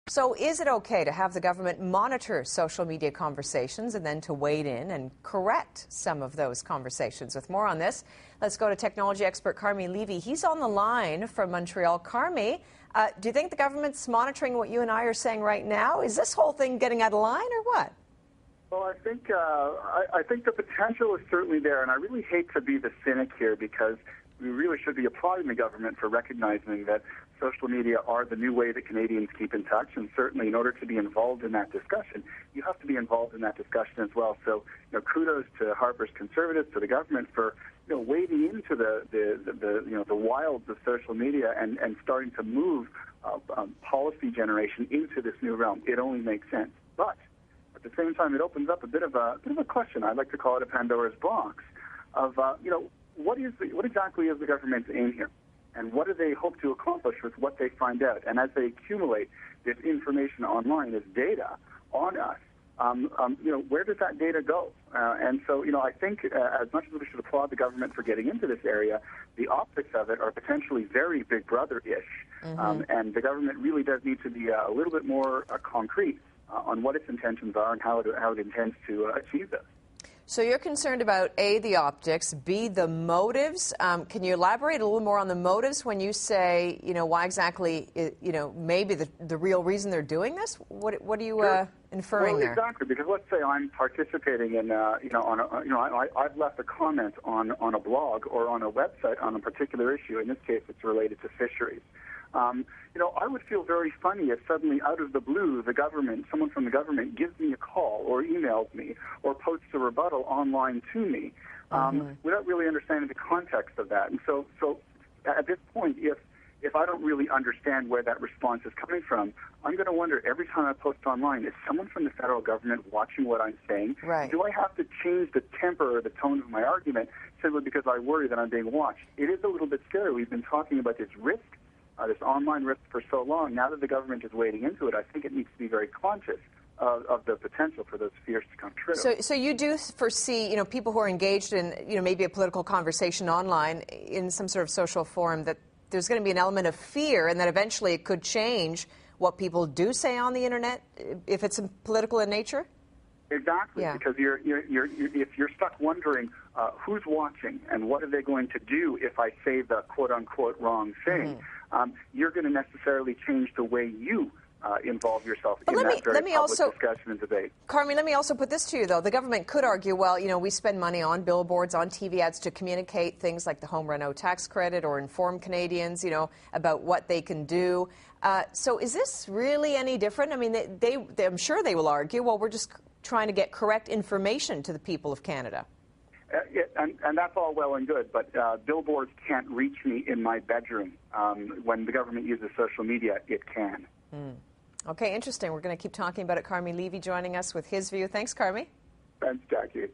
So is it okay to have the government monitor social media conversations and then to wade in and correct some of those conversations? With more on this, let's go to technology expert Carmi Levy. He's on the line from Montreal. Carmi, do you think the government's monitoring what you and I are saying right now? Is this whole thing getting out of line or what? Well, I think the potential is certainly there, and I really hate to be the cynic here because we really should be applauding the government for recognizing that social media are the new way that Canadians keep in touch, and certainly in order to be involved in that discussion, you have to be involved in that discussion as well. So, kudos to Harper's Conservatives, to the government for wading into the wilds of social media and starting to move policy generation into this new realm. It only makes sense, but at the same time, it opens up a bit of a question. I'd like to call it a Pandora's box of what exactly is the government's aim here? And what do they hope to accomplish with what they find out? And as they accumulate this information online, this data on us, where does that data go? And so, I think as much as we should applaud the government for getting into this area, the optics of it are potentially very Big Brother-ish. And the government really does need to be a little bit more concrete on what its intentions are and how it intends to achieve this. So you're concerned about, A, the optics, B, the motives. Can you elaborate a little more on the motives when you say, why exactly, maybe the real reason they're doing this? What are you inferring there? Exactly, because let's say I'm participating in, I've left a comment on a blog or on a website on a particular issue. In this case, it's related to fisheries. I would feel very funny if suddenly, out of the blue, someone from the government gives me a call or emails me or posts a rebuttal online to me without really understanding the context of that. And so at this point, if I don't really understand where that response is coming from, I'm going to wonder every time I post online, is someone from the federal government watching what I'm saying? Right. Do I have to change the temper or the tone of my argument simply because I worry that I'm being watched? It is a little bit scary. We've been talking about this risk, this online risk for so long. Now that the government is wading into it, I think it needs to be very conscious of the potential for those fears to come true. So you do foresee, people who are engaged in, maybe a political conversation online in some sort of social forum, that there's going to be an element of fear and that eventually it could change what people do say on the internet if it's political in nature? Exactly, yeah. Because if you're stuck wondering who's watching and what are they going to do if I say the quote-unquote wrong thing, you're going to necessarily change the way you involve yourself in that very public discussion and debate. Carmi, let me also put this to you, though. The government could argue, well, we spend money on billboards, on TV ads to communicate things like the Home Reno tax credit or inform Canadians, about what they can do. So is this really any different? I mean, I'm sure they will argue, well, we're just trying to get correct information to the people of Canada. And that's all well and good, but billboards can't reach me in my bedroom. When the government uses social media, it can. Okay, interesting. We're going to keep talking about it. Carmi Levy joining us with his view. Thanks, Carmi. Thanks, Jackie.